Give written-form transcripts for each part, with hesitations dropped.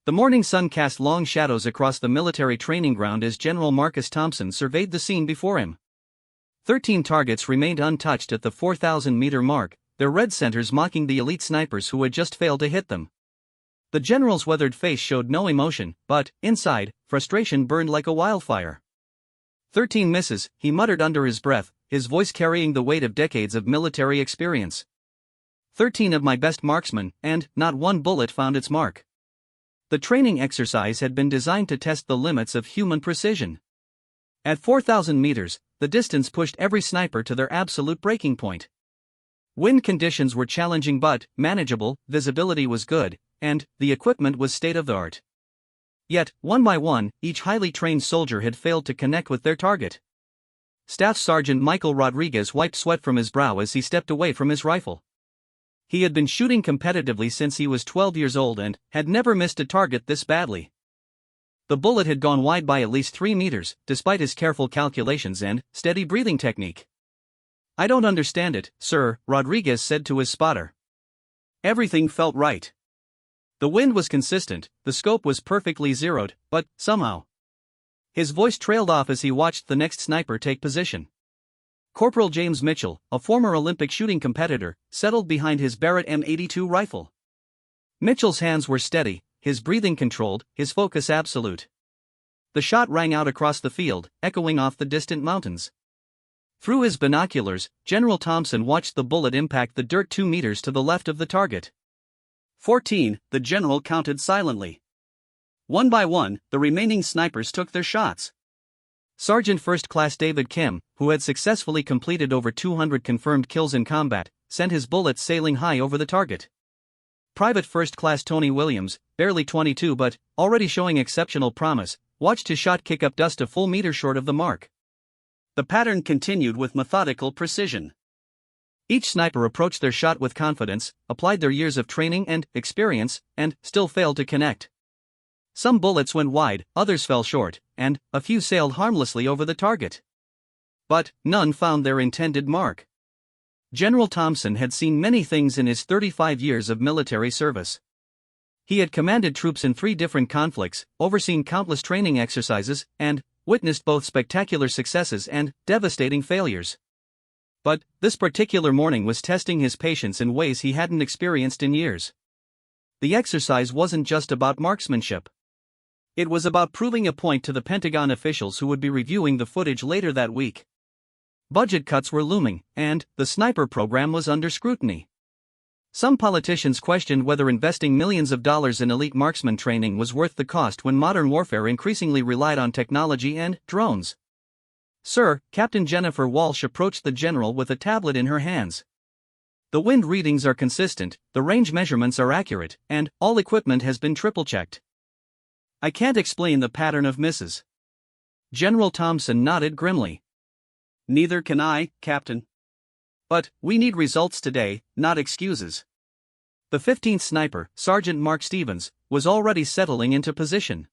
The morning sun cast long shadows across the military training ground as General Marcus Thompson surveyed the scene before him. 13 targets remained untouched at the 4,000-meter mark, their red centers mocking the elite snipers who had just failed to hit them. The general's weathered face showed no emotion, but, inside, frustration burned like a wildfire. 13 misses, he muttered under his breath, his voice carrying the weight of decades of military experience. 13 of my best marksmen, and not one bullet found its mark. The training exercise had been designed to test the limits of human precision. At 4,000 meters, the distance pushed every sniper to their absolute breaking point. Wind conditions were challenging but manageable, visibility was good, and the equipment was state-of-the-art. Yet, one by one, each highly trained soldier had failed to connect with their target. Staff Sergeant Michael Rodriguez wiped sweat from his brow as he stepped away from his rifle. He had been shooting competitively since he was 12 years old and had never missed a target this badly. The bullet had gone wide by at least 3 meters, despite his careful calculations and steady breathing technique. "I don't understand it, sir," Rodriguez said to his spotter. Everything felt right. The wind was consistent, the scope was perfectly zeroed, but, somehow. His voice trailed off as he watched the next sniper take position. Corporal James Mitchell, a former Olympic shooting competitor, settled behind his Barrett M82 rifle. Mitchell's hands were steady, his breathing controlled, his focus absolute. The shot rang out across the field, echoing off the distant mountains. Through his binoculars, General Thompson watched the bullet impact the dirt 2 meters to the left of the target. 14, the general counted silently. One by one, the remaining snipers took their shots. Sergeant First Class David Kim, who had successfully completed over 200 confirmed kills in combat, sent his bullets sailing high over the target. Private First Class Tony Williams, barely 22 but already showing exceptional promise, watched his shot kick up dust a full meter short of the mark. The pattern continued with methodical precision. Each sniper approached their shot with confidence, applied their years of training and experience, and still failed to connect. Some bullets went wide, others fell short, and a few sailed harmlessly over the target. But none found their intended mark. General Thompson had seen many things in his 35 years of military service. He had commanded troops in 3 different conflicts, overseen countless training exercises, and witnessed both spectacular successes and devastating failures. But this particular morning was testing his patience in ways he hadn't experienced in years. The exercise wasn't just about marksmanship. It was about proving a point to the Pentagon officials who would be reviewing the footage later that week. Budget cuts were looming, and the sniper program was under scrutiny. Some politicians questioned whether investing millions of dollars in elite marksman training was worth the cost when modern warfare increasingly relied on technology and drones. "Sir," Captain Jennifer Walsh approached the general with a tablet in her hands. "The wind readings are consistent, the range measurements are accurate, and all equipment has been triple-checked. I can't explain the pattern of misses." General Thompson nodded grimly. "Neither can I, Captain. But we need results today, not excuses." The 15th sniper, Sergeant Mark Stevens, was already settling into position.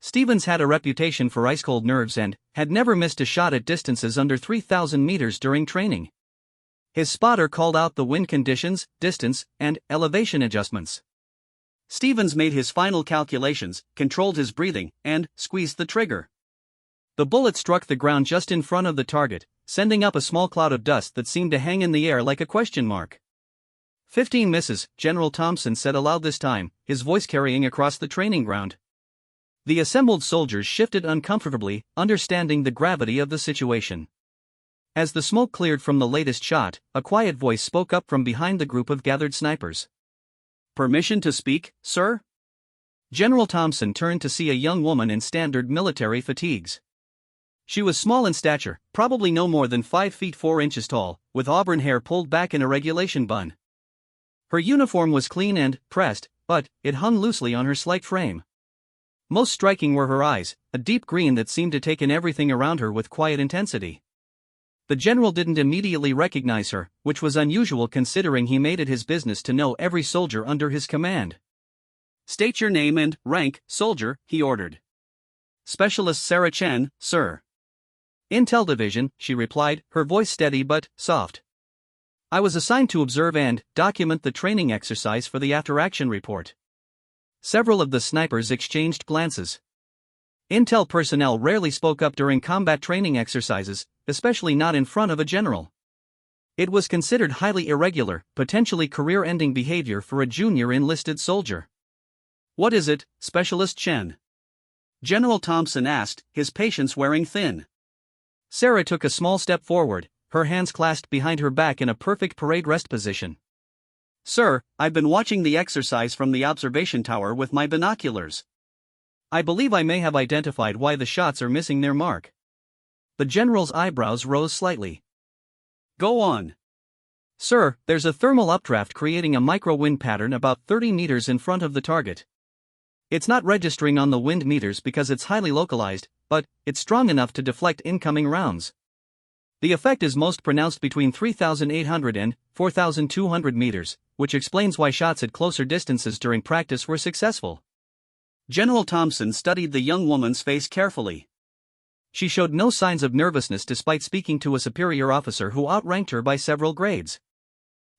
Stevens had a reputation for ice-cold nerves and had never missed a shot at distances under 3,000 meters during training. His spotter called out the wind conditions, distance, and elevation adjustments. Stevens made his final calculations, controlled his breathing, and squeezed the trigger. The bullet struck the ground just in front of the target, sending up a small cloud of dust that seemed to hang in the air like a question mark. 15 misses, General Thompson said aloud this time, his voice carrying across the training ground. The assembled soldiers shifted uncomfortably, understanding the gravity of the situation. As the smoke cleared from the latest shot, a quiet voice spoke up from behind the group of gathered snipers. "Permission to speak, sir?" General Thompson turned to see a young woman in standard military fatigues. She was small in stature, probably no more than 5 feet 4 inches tall, with auburn hair pulled back in a regulation bun. Her uniform was clean and pressed, but it hung loosely on her slight frame. Most striking were her eyes, a deep green that seemed to take in everything around her with quiet intensity. The general didn't immediately recognize her, which was unusual considering he made it his business to know every soldier under his command. "State your name and rank, soldier," he ordered. "Specialist Sarah Chen, sir." "Intel Division," she replied, her voice steady but soft. "I was assigned to observe and document the training exercise for the after-action report." Several of the snipers exchanged glances. Intel personnel rarely spoke up during combat training exercises, especially not in front of a general. It was considered highly irregular, potentially career-ending behavior for a junior enlisted soldier. "What is it, Specialist Chen?" General Thompson asked, his patience wearing thin. Sarah took a small step forward, her hands clasped behind her back in a perfect parade rest position. "Sir, I've been watching the exercise from the observation tower with my binoculars. I believe I may have identified why the shots are missing their mark." The general's eyebrows rose slightly. "Go on." "Sir, there's a thermal updraft creating a micro-wind pattern about 30 meters in front of the target. It's not registering on the wind meters because it's highly localized, but it's strong enough to deflect incoming rounds. The effect is most pronounced between 3,800 and 4,200 meters, which explains why shots at closer distances during practice were successful." General Thompson studied the young woman's face carefully. She showed no signs of nervousness despite speaking to a superior officer who outranked her by several grades.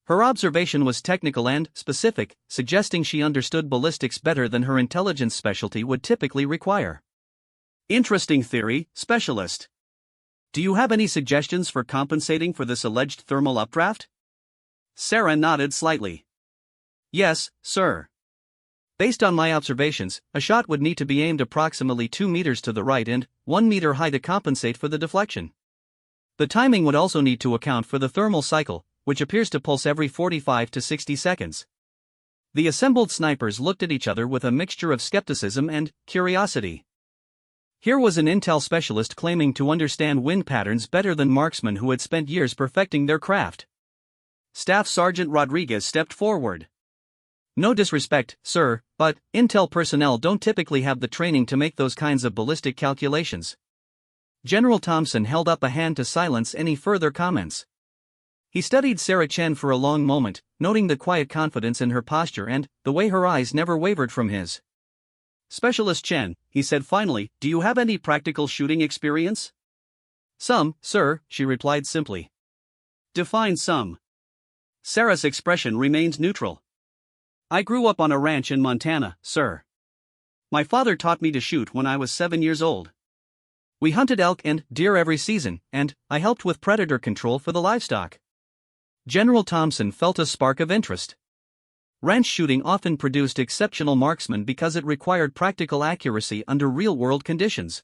Her observation was technical and specific, suggesting she understood ballistics better than her intelligence specialty would typically require. "Interesting theory, Specialist. Do you have any suggestions for compensating for this alleged thermal updraft?" Sarah nodded slightly. "Yes, sir. Based on my observations, a shot would need to be aimed approximately 2 meters to the right and 1 meter high to compensate for the deflection. The timing would also need to account for the thermal cycle, which appears to pulse every 45 to 60 seconds. The assembled snipers looked at each other with a mixture of skepticism and curiosity. Here was an intel specialist claiming to understand wind patterns better than marksmen who had spent years perfecting their craft. Staff Sergeant Rodriguez stepped forward. "No disrespect, sir, but intel personnel don't typically have the training to make those kinds of ballistic calculations." General Thompson held up a hand to silence any further comments. He studied Sarah Chen for a long moment, noting the quiet confidence in her posture and the way her eyes never wavered from his. "Specialist Chen," he said finally, "do you have any practical shooting experience?" "Some, sir," she replied simply. "Define some." Sarah's expression remained neutral. "I grew up on a ranch in Montana, sir. My father taught me to shoot when I was 7 years old. We hunted elk and deer every season, and I helped with predator control for the livestock." General Thompson felt a spark of interest. Ranch shooting often produced exceptional marksmen because it required practical accuracy under real-world conditions.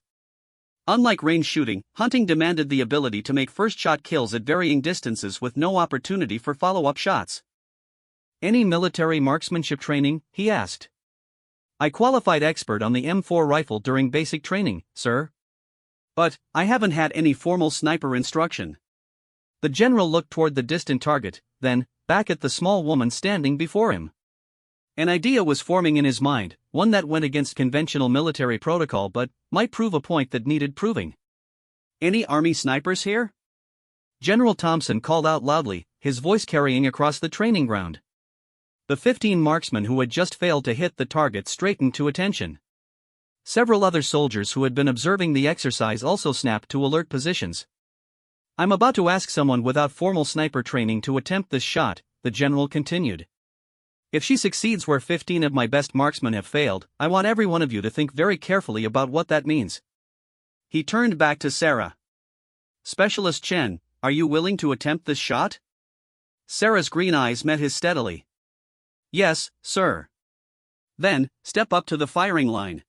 Unlike range shooting, hunting demanded the ability to make first-shot kills at varying distances with no opportunity for follow-up shots. "Any military marksmanship training?" he asked. "I qualified expert on the M4 rifle during basic training, sir. But I haven't had any formal sniper instruction." The general looked toward the distant target, then back at the small woman standing before him. An idea was forming in his mind, one that went against conventional military protocol but might prove a point that needed proving. "Any Army snipers here?" General Thompson called out loudly, his voice carrying across the training ground. The 15 marksmen who had just failed to hit the target straightened to attention. Several other soldiers who had been observing the exercise also snapped to alert positions. "I'm about to ask someone without formal sniper training to attempt this shot," the general continued. "If she succeeds where 15 of my best marksmen have failed, I want every one of you to think very carefully about what that means." He turned back to Sarah. "Specialist Chen, are you willing to attempt this shot?" Sarah's green eyes met his steadily. "Yes, sir." "Then, step up to the firing line."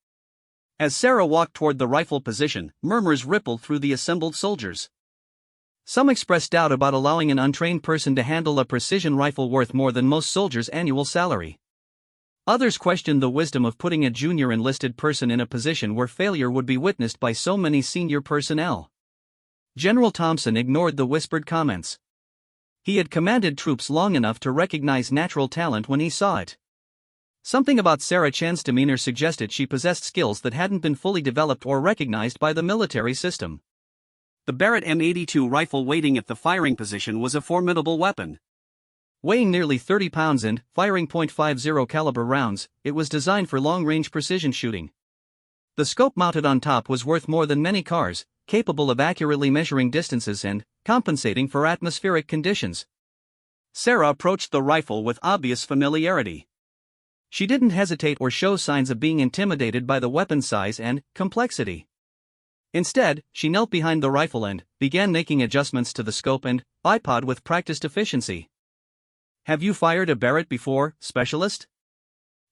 As Sarah walked toward the rifle position, murmurs rippled through the assembled soldiers. Some expressed doubt about allowing an untrained person to handle a precision rifle worth more than most soldiers' annual salary. Others questioned the wisdom of putting a junior enlisted person in a position where failure would be witnessed by so many senior personnel. General Thompson ignored the whispered comments. He had commanded troops long enough to recognize natural talent when he saw it. Something about Sarah Chen's demeanor suggested she possessed skills that hadn't been fully developed or recognized by the military system. The Barrett M82 rifle waiting at the firing position was a formidable weapon. Weighing nearly 30 pounds and firing .50 caliber rounds, it was designed for long-range precision shooting. The scope mounted on top was worth more than many cars, capable of accurately measuring distances and compensating for atmospheric conditions. Sarah approached the rifle with obvious familiarity. She didn't hesitate or show signs of being intimidated by the weapon's size and complexity. Instead, she knelt behind the rifle and began making adjustments to the scope and bipod with practiced efficiency. "Have you fired a Barrett before, Specialist?"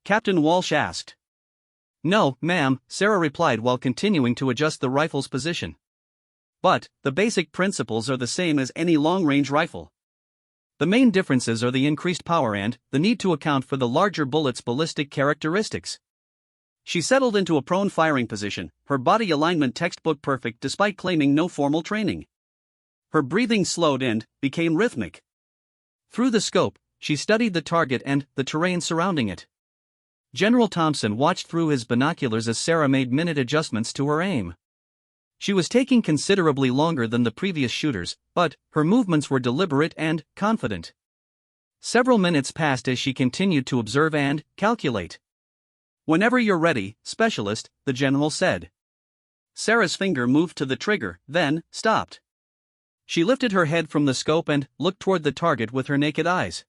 Captain Walsh asked. "No, ma'am," Sarah replied while continuing to adjust the rifle's position. "But the basic principles are the same as any long-range rifle. The main differences are the increased power and the need to account for the larger bullet's ballistic characteristics." She settled into a prone firing position, her body alignment textbook perfect despite claiming no formal training. Her breathing slowed and became rhythmic. Through the scope, she studied the target and the terrain surrounding it. General Thompson watched through his binoculars as Sarah made minute adjustments to her aim. She was taking considerably longer than the previous shooters, but her movements were deliberate and confident. Several minutes passed as she continued to observe and calculate. "Whenever you're ready, Specialist," the general said. Sarah's finger moved to the trigger, then stopped. She lifted her head from the scope and looked toward the target with her naked eyes.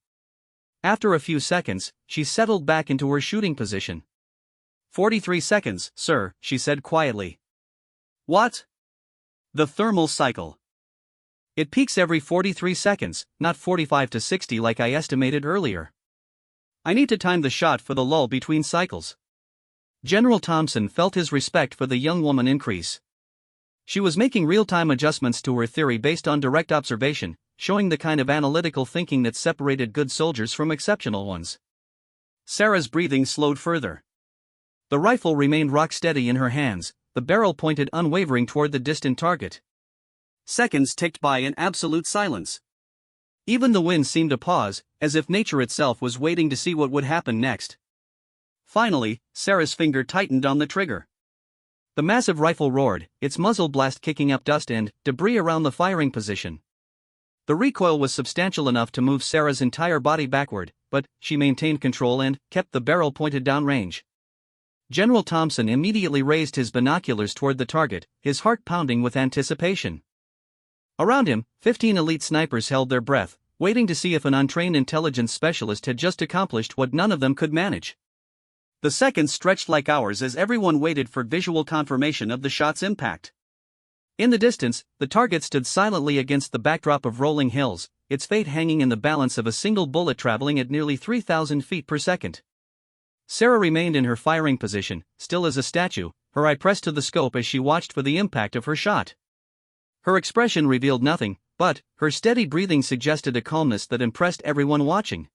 After a few seconds, she settled back into her shooting position. 43 seconds, sir," she said quietly. "What?" "The thermal cycle. It peaks every 43 seconds, not 45 to 60 like I estimated earlier. I need to time the shot for the lull between cycles." General Thompson felt his respect for the young woman increase. She was making real-time adjustments to her theory based on direct observation, showing the kind of analytical thinking that separated good soldiers from exceptional ones. Sarah's breathing slowed further. The rifle remained rock-steady in her hands, the barrel pointed unwavering toward the distant target. Seconds ticked by in absolute silence. Even the wind seemed to pause, as if nature itself was waiting to see what would happen next. Finally, Sarah's finger tightened on the trigger. The massive rifle roared, its muzzle blast kicking up dust and debris around the firing position. The recoil was substantial enough to move Sarah's entire body backward, but she maintained control and kept the barrel pointed downrange. General Thompson immediately raised his binoculars toward the target, his heart pounding with anticipation. Around him, 15 elite snipers held their breath, waiting to see if an untrained intelligence specialist had just accomplished what none of them could manage. The seconds stretched like hours as everyone waited for visual confirmation of the shot's impact. In the distance, the target stood silently against the backdrop of rolling hills, its fate hanging in the balance of a single bullet traveling at nearly 3,000 feet per second. Sarah remained in her firing position, still as a statue, her eye pressed to the scope as she watched for the impact of her shot. Her expression revealed nothing, but her steady breathing suggested a calmness that impressed everyone watching.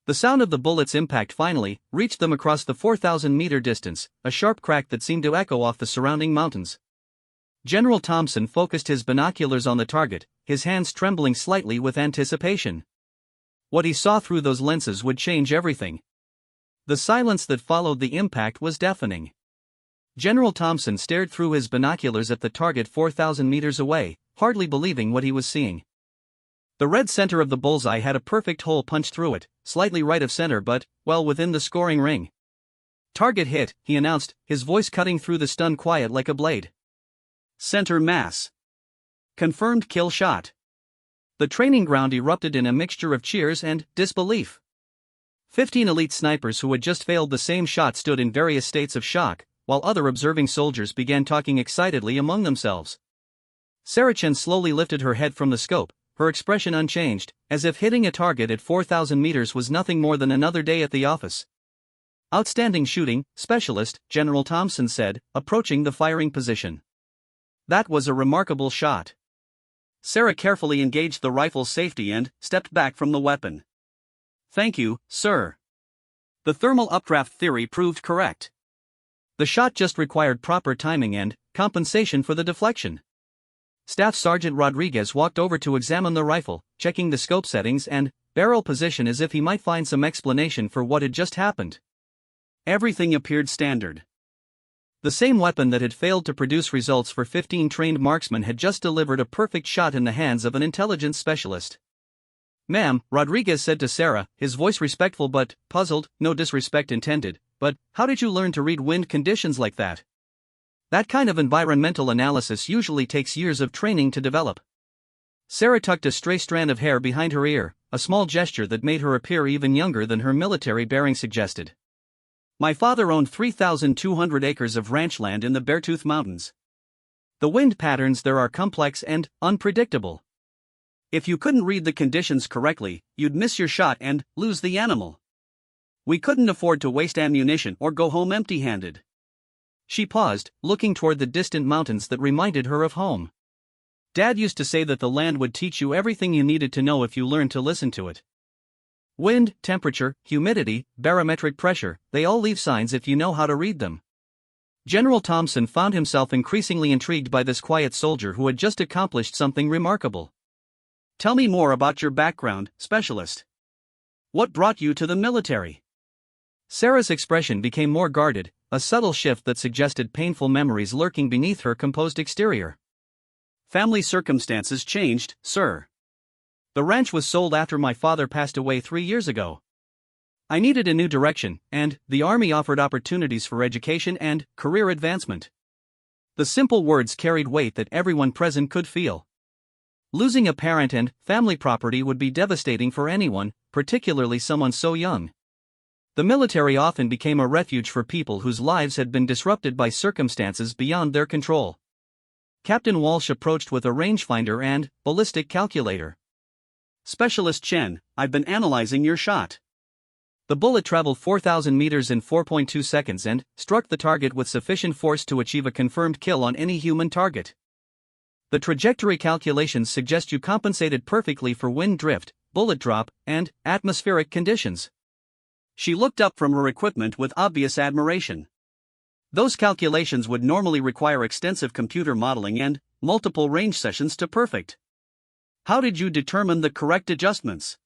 The sound of the bullet's impact finally reached them across the 4,000-meter distance, a sharp crack that seemed to echo off the surrounding mountains. General Thompson focused his binoculars on the target, his hands trembling slightly with anticipation. What he saw through those lenses would change everything. The silence that followed the impact was deafening. General Thompson stared through his binoculars at the target 4,000 meters away, hardly believing what he was seeing. The red center of the bullseye had a perfect hole punched through it, slightly right of center but, well within the scoring ring. "Target hit," he announced, his voice cutting through the stunned quiet like a blade. "Center mass. Confirmed kill shot." The training ground erupted in a mixture of cheers and disbelief. 15 elite snipers who had just failed the same shot stood in various states of shock, while other observing soldiers began talking excitedly among themselves. Sarah Chen slowly lifted her head from the scope, her expression unchanged, as if hitting a target at 4,000 meters was nothing more than another day at the office. "Outstanding shooting, Specialist," General Thompson said, approaching the firing position. "That was a remarkable shot." Sarah carefully engaged the rifle's safety and stepped back from the weapon. "Thank you, sir. The thermal updraft theory proved correct. The shot just required proper timing and compensation for the deflection." Staff Sergeant Rodriguez walked over to examine the rifle, checking the scope settings and barrel position as if he might find some explanation for what had just happened. Everything appeared standard. The same weapon that had failed to produce results for 15 trained marksmen had just delivered a perfect shot in the hands of an intelligence specialist. "Ma'am," Rodriguez said to Sarah, his voice respectful but puzzled, no disrespect intended, "but how did you learn to read wind conditions like that? That kind of environmental analysis usually takes years of training to develop." Sarah tucked a stray strand of hair behind her ear, a small gesture that made her appear even younger than her military bearing suggested. My father owned 3,200 acres of ranch land in the Beartooth Mountains. The wind patterns there are complex and unpredictable. If you couldn't read the conditions correctly, you'd miss your shot and lose the animal. We couldn't afford to waste ammunition or go home empty-handed. She paused, looking toward the distant mountains that reminded her of home. Dad used to say that the land would teach you everything you needed to know if you learned to listen to it. Wind, temperature, humidity, barometric pressure, they all leave signs if you know how to read them. General Thompson found himself increasingly intrigued by this quiet soldier who had just accomplished something remarkable. Tell me more about your background, specialist. What brought you to the military? Sarah's expression became more guarded, a subtle shift that suggested painful memories lurking beneath her composed exterior. Family circumstances changed, sir. The ranch was sold after my father passed away 3 years ago. I needed a new direction, and the Army offered opportunities for education and career advancement. The simple words carried weight that everyone present could feel. Losing a parent and family property would be devastating for anyone, particularly someone so young. The military often became a refuge for people whose lives had been disrupted by circumstances beyond their control. Captain Walsh approached with a rangefinder and ballistic calculator. Specialist Chen, I've been analyzing your shot. The bullet traveled 4,000 meters in 4.2 seconds and struck the target with sufficient force to achieve a confirmed kill on any human target. The trajectory calculations suggest you compensated perfectly for wind drift, bullet drop, and atmospheric conditions. She looked up from her equipment with obvious admiration. Those calculations would normally require extensive computer modeling and multiple range sessions to perfect. How did you determine the correct adjustments?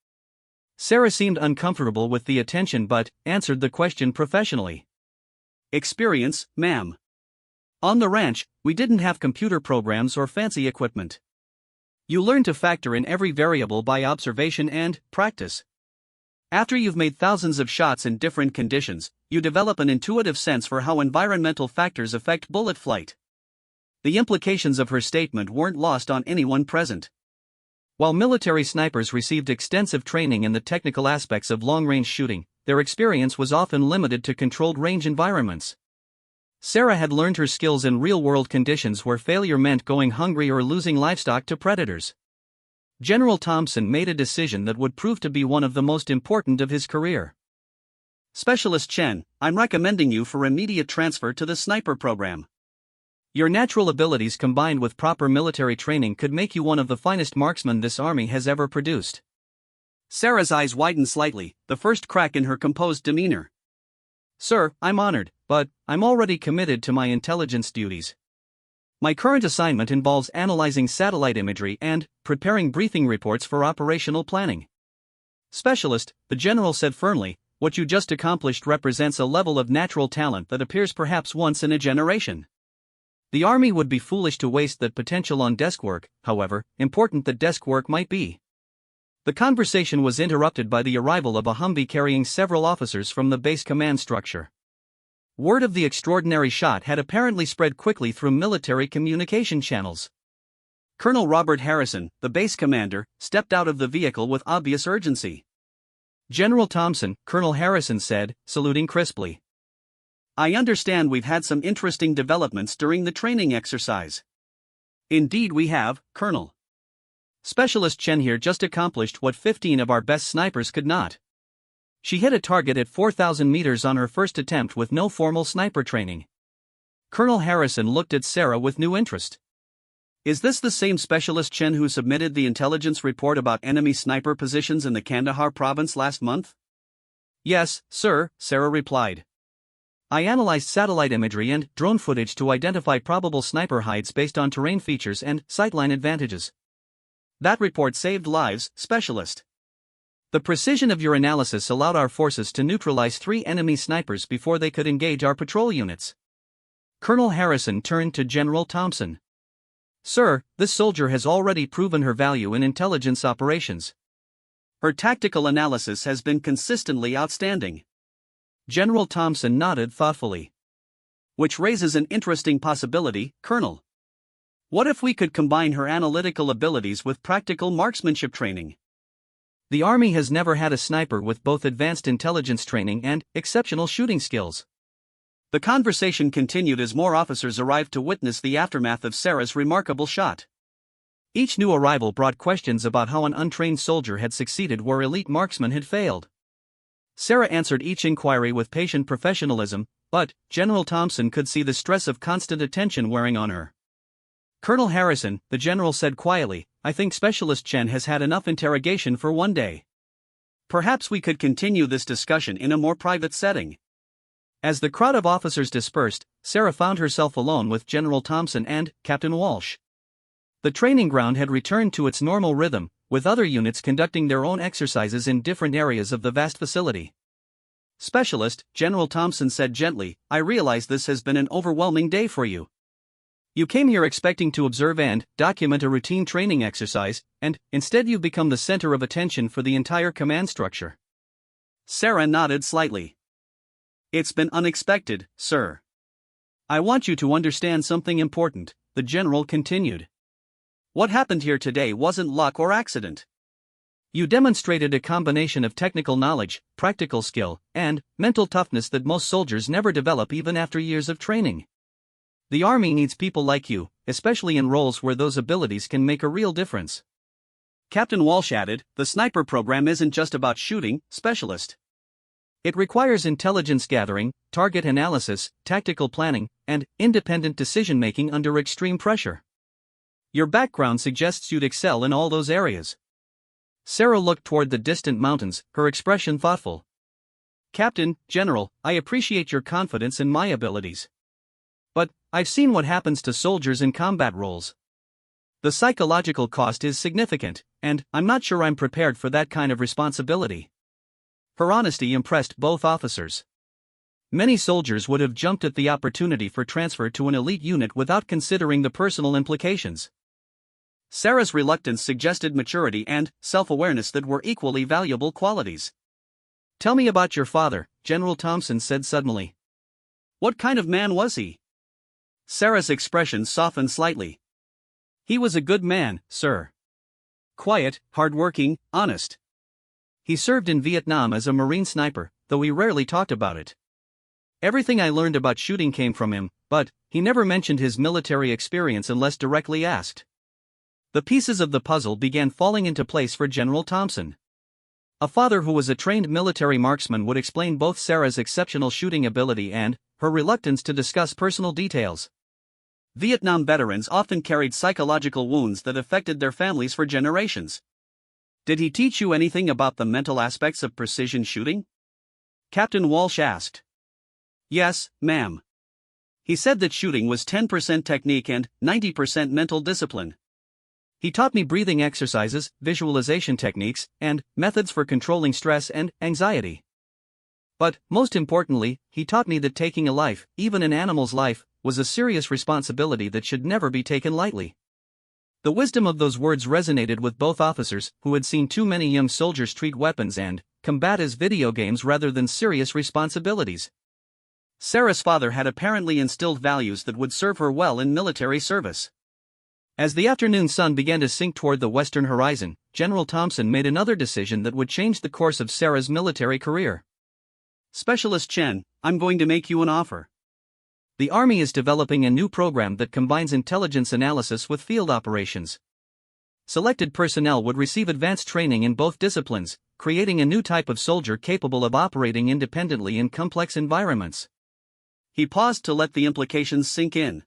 Sarah seemed uncomfortable with the attention but answered the question professionally. Experience, ma'am. On the ranch, we didn't have computer programs or fancy equipment. You learn to factor in every variable by observation and practice. After you've made thousands of shots in different conditions, you develop an intuitive sense for how environmental factors affect bullet flight. The implications of her statement weren't lost on anyone present. While military snipers received extensive training in the technical aspects of long-range shooting, their experience was often limited to controlled range environments. Sarah had learned her skills in real-world conditions where failure meant going hungry or losing livestock to predators. General Thompson made a decision that would prove to be one of the most important of his career. Specialist Chen, I'm recommending you for immediate transfer to the sniper program. Your natural abilities combined with proper military training could make you one of the finest marksmen this army has ever produced. Sarah's eyes widened slightly, the first crack in her composed demeanor. Sir, I'm honored, but I'm already committed to my intelligence duties. My current assignment involves analyzing satellite imagery and preparing briefing reports for operational planning. Specialist, the general said firmly, what you just accomplished represents a level of natural talent that appears perhaps once in a generation. The Army would be foolish to waste that potential on desk work, however important that desk work might be. The conversation was interrupted by the arrival of a Humvee carrying several officers from the base command structure. Word of the extraordinary shot had apparently spread quickly through military communication channels. Colonel Robert Harrison, the base commander, stepped out of the vehicle with obvious urgency. General Thompson, Colonel Harrison said, saluting crisply. I understand we've had some interesting developments during the training exercise. Indeed we have, Colonel. Specialist Chen here just accomplished what 15 of our best snipers could not. She hit a target at 4,000 meters on her first attempt with no formal sniper training. Colonel Harrison looked at Sarah with new interest. Is this the same Specialist Chen who submitted the intelligence report about enemy sniper positions in the Kandahar province last month? Yes, sir, Sarah replied. I analyzed satellite imagery and drone footage to identify probable sniper hides based on terrain features and sightline advantages. That report saved lives, Specialist. The precision of your analysis allowed our forces to neutralize 3 enemy snipers before they could engage our patrol units. Colonel Harrison turned to General Thompson. Sir, this soldier has already proven her value in intelligence operations. Her tactical analysis has been consistently outstanding. General Thompson nodded thoughtfully. Which raises an interesting possibility, Colonel. What if we could combine her analytical abilities with practical marksmanship training? The Army has never had a sniper with both advanced intelligence training and exceptional shooting skills. The conversation continued as more officers arrived to witness the aftermath of Sarah's remarkable shot. Each new arrival brought questions about how an untrained soldier had succeeded where elite marksmen had failed. Sarah answered each inquiry with patient professionalism, but General Thompson could see the stress of constant attention wearing on her. "Colonel Harrison," the general said quietly, "I think Specialist Chen has had enough interrogation for one day. Perhaps we could continue this discussion in a more private setting." As the crowd of officers dispersed, Sarah found herself alone with General Thompson and Captain Walsh. The training ground had returned to its normal rhythm, with other units conducting their own exercises in different areas of the vast facility. "Specialist," General Thompson said gently, "I realize this has been an overwhelming day for you. You came here expecting to observe and document a routine training exercise, and instead you've become the center of attention for the entire command structure." Sarah nodded slightly. "It's been unexpected, sir. I want you to understand something important," the general continued. "What happened here today wasn't luck or accident. You demonstrated a combination of technical knowledge, practical skill, and mental toughness that most soldiers never develop even after years of training. The Army needs people like you, especially in roles where those abilities can make a real difference." Captain Walsh added, "The sniper program isn't just about shooting, Specialist. It requires intelligence gathering, target analysis, tactical planning, and independent decision-making under extreme pressure. Your background suggests you'd excel in all those areas." Sarah looked toward the distant mountains, her expression thoughtful. "Captain, General, I appreciate your confidence in my abilities. But I've seen what happens to soldiers in combat roles. The psychological cost is significant, and I'm not sure I'm prepared for that kind of responsibility." Her honesty impressed both officers. Many soldiers would have jumped at the opportunity for transfer to an elite unit without considering the personal implications. Sarah's reluctance suggested maturity and self-awareness that were equally valuable qualities. "Tell me about your father," General Thompson said suddenly. "What kind of man was he?" Sarah's expression softened slightly. "He was a good man, sir. Quiet, hardworking, honest. He served in Vietnam as a Marine sniper, though he rarely talked about it. Everything I learned about shooting came from him, but he never mentioned his military experience unless directly asked." The pieces of the puzzle began falling into place for General Thompson. A father who was a trained military marksman would explain both Sarah's exceptional shooting ability and her reluctance to discuss personal details. Vietnam veterans often carried psychological wounds that affected their families for generations. "Did he teach you anything about the mental aspects of precision shooting?" Captain Walsh asked. "Yes, ma'am. He said that shooting was 10% technique and 90% mental discipline. He taught me breathing exercises, visualization techniques, and methods for controlling stress and anxiety. But, most importantly, he taught me that taking a life, even an animal's life, was a serious responsibility that should never be taken lightly." The wisdom of those words resonated with both officers, who had seen too many young soldiers treat weapons and combat as video games rather than serious responsibilities. Sarah's father had apparently instilled values that would serve her well in military service. As the afternoon sun began to sink toward the western horizon, General Thompson made another decision that would change the course of Sarah's military career. "Specialist Chen, I'm going to make you an offer. The Army is developing a new program that combines intelligence analysis with field operations. Selected personnel would receive advanced training in both disciplines, creating a new type of soldier capable of operating independently in complex environments." He paused to let the implications sink in.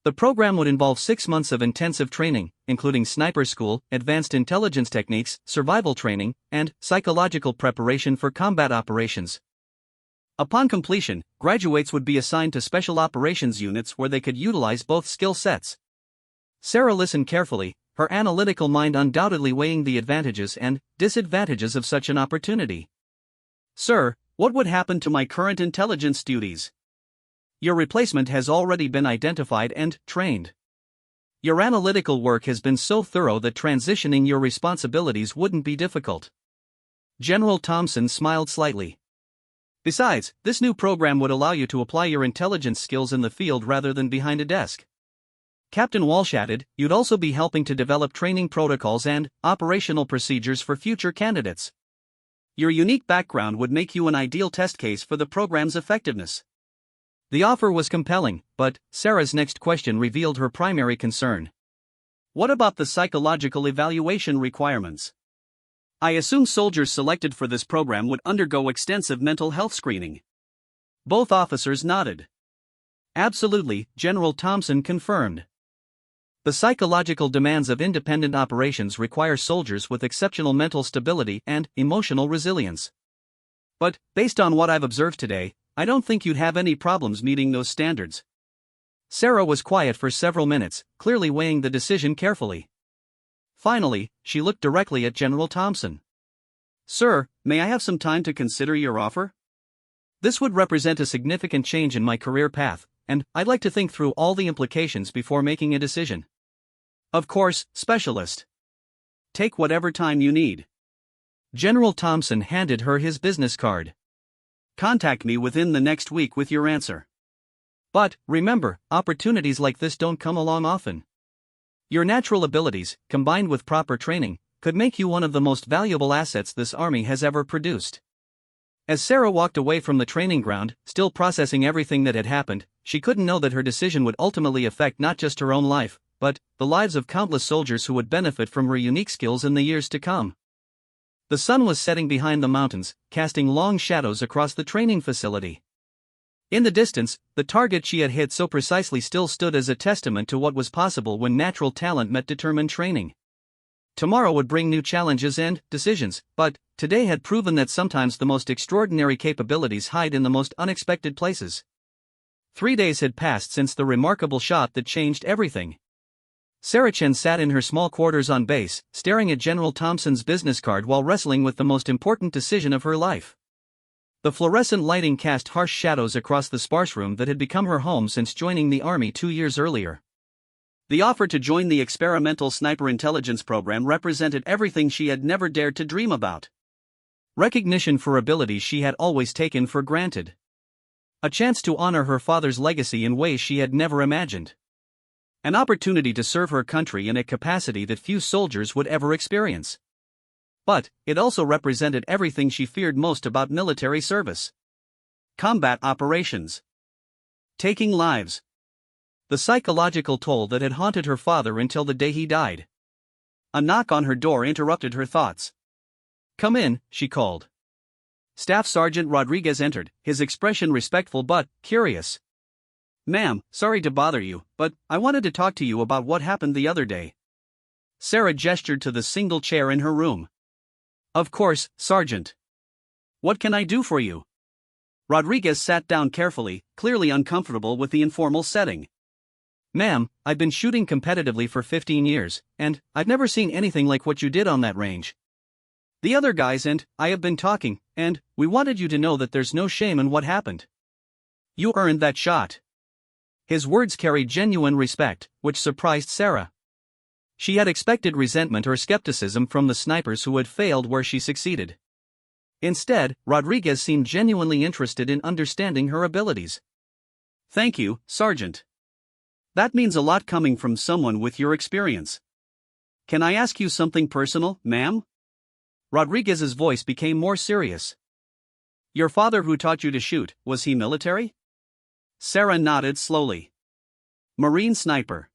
The program would involve 6 months of intensive training, including sniper school, advanced intelligence techniques, survival training, and psychological preparation for combat operations. Upon completion, graduates would be assigned to special operations units where they could utilize both skill sets. Sarah listened carefully, her analytical mind undoubtedly weighing the advantages and disadvantages of such an opportunity. "Sir, what would happen to my current intelligence duties? Your replacement has already been identified and trained. Your analytical work has been so thorough that transitioning your responsibilities wouldn't be difficult." General Thompson smiled slightly. "Besides, this new program would allow you to apply your intelligence skills in the field rather than behind a desk." Captain Walsh added, "You'd also be helping to develop training protocols and operational procedures for future candidates. Your unique background would make you an ideal test case for the program's effectiveness." The offer was compelling, but Sarah's next question revealed her primary concern. What about the psychological evaluation requirements? I assume soldiers selected for this program would undergo extensive mental health screening. Both officers nodded. Absolutely, General Thompson confirmed. The psychological demands of independent operations require soldiers with exceptional mental stability and emotional resilience. But, based on what I've observed today, I don't think you'd have any problems meeting those standards. Sarah was quiet for several minutes, clearly weighing the decision carefully. Finally, she looked directly at General Thompson. "Sir, may I have some time to consider your offer? This would represent a significant change in my career path, and I'd like to think through all the implications before making a decision." "Of course, Specialist. Take whatever time you need." General Thompson handed her his business card. "Contact me within the next week with your answer. But, remember, opportunities like this don't come along often. Your natural abilities, combined with proper training, could make you one of the most valuable assets this Army has ever produced." As Sarah walked away from the training ground, still processing everything that had happened, she couldn't know that her decision would ultimately affect not just her own life, but the lives of countless soldiers who would benefit from her unique skills in the years to come. The sun was setting behind the mountains, casting long shadows across the training facility. In the distance, the target she had hit so precisely still stood as a testament to what was possible when natural talent met determined training. Tomorrow would bring new challenges and decisions, but today had proven that sometimes the most extraordinary capabilities hide in the most unexpected places. 3 days had passed since the remarkable shot that changed everything. Sarah Chen sat in her small quarters on base, staring at General Thompson's business card while wrestling with the most important decision of her life. The fluorescent lighting cast harsh shadows across the sparse room that had become her home since joining the Army 2 years earlier. The offer to join the experimental sniper intelligence program represented everything she had never dared to dream about. Recognition for abilities she had always taken for granted. A chance to honor her father's legacy in ways she had never imagined. An opportunity to serve her country in a capacity that few soldiers would ever experience. But it also represented everything she feared most about military service. Combat operations. Taking lives. The psychological toll that had haunted her father until the day he died. A knock on her door interrupted her thoughts. "Come in," she called. Staff Sergeant Rodriguez entered, his expression respectful but curious. "Ma'am, sorry to bother you, but I wanted to talk to you about what happened the other day." Sarah gestured to the single chair in her room. "Of course, Sergeant. What can I do for you?" Rodriguez sat down carefully, clearly uncomfortable with the informal setting. "Ma'am, I've been shooting competitively for 15 years, and I've never seen anything like what you did on that range. The other guys and I have been talking, and we wanted you to know that there's no shame in what happened. You earned that shot." His words carried genuine respect, which surprised Sarah. She had expected resentment or skepticism from the snipers who had failed where she succeeded. Instead, Rodriguez seemed genuinely interested in understanding her abilities. "Thank you, Sergeant. That means a lot coming from someone with your experience. Can I ask you something personal, ma'am?" Rodriguez's voice became more serious. "Your father who taught you to shoot, was he military?" Sarah nodded slowly. "Marine sniper.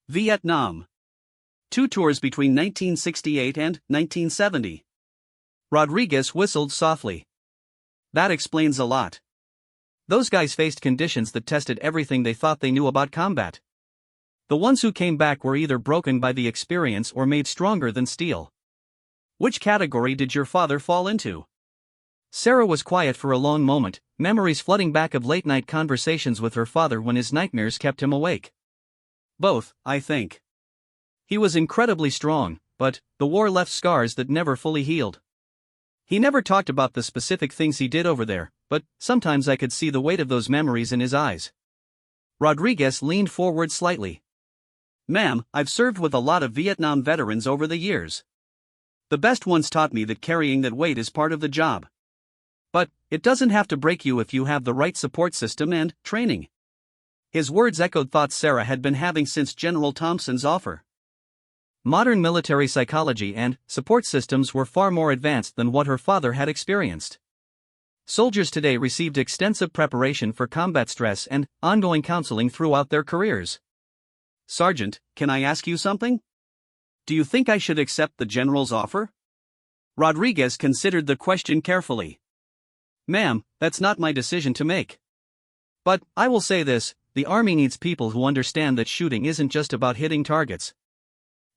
Vietnam. 2 tours between 1968 and 1970. Rodriguez whistled softly. "That explains a lot. Those guys faced conditions that tested everything they thought they knew about combat. The ones who came back were either broken by the experience or made stronger than steel. Which category did your father fall into?" Sarah was quiet for a long moment, memories flooding back of late-night conversations with her father when his nightmares kept him awake. "Both, I think. He was incredibly strong, but the war left scars that never fully healed. He never talked about the specific things he did over there, but sometimes I could see the weight of those memories in his eyes." Rodriguez leaned forward slightly. "Ma'am, I've served with a lot of Vietnam veterans over the years. The best ones taught me that carrying that weight is part of the job. But it doesn't have to break you if you have the right support system and training. His words echoed thoughts Sarah had been having since General Thompson's offer. Modern military psychology and support systems were far more advanced than what her father had experienced. Soldiers today received extensive preparation for combat stress and ongoing counseling throughout their careers. "Sergeant, can I ask you something? Do you think I should accept the general's offer?" Rodriguez considered the question carefully. "Ma'am, that's not my decision to make. But I will say this, the Army needs people who understand that shooting isn't just about hitting targets.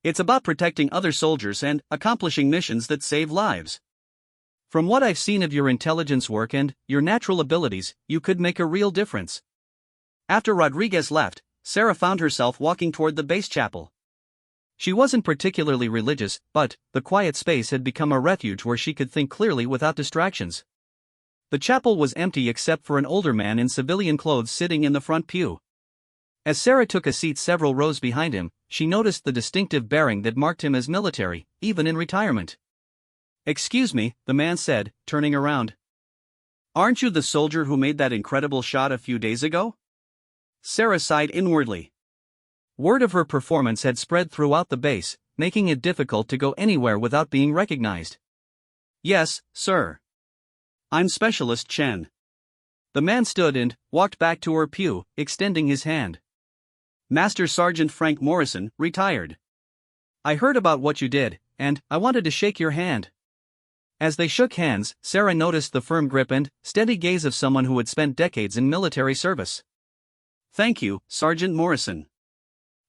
It's about protecting other soldiers and accomplishing missions that save lives. From what I've seen of your intelligence work and your natural abilities, you could make a real difference." After Rodriguez left, Sarah found herself walking toward the base chapel. She wasn't particularly religious, but the quiet space had become a refuge where she could think clearly without distractions. The chapel was empty except for an older man in civilian clothes sitting in the front pew. As Sarah took a seat several rows behind him, she noticed the distinctive bearing that marked him as military, even in retirement. "Excuse me," the man said, turning around. "Aren't you the soldier who made that incredible shot a few days ago?" Sarah sighed inwardly. Word of her performance had spread throughout the base, making it difficult to go anywhere without being recognized. "Yes, sir. I'm Specialist Chen." The man stood and walked back to her pew, extending his hand. "Master Sergeant Frank Morrison, retired. I heard about what you did, and I wanted to shake your hand." As they shook hands, Sarah noticed the firm grip and steady gaze of someone who had spent decades in military service. "Thank you, Sergeant Morrison.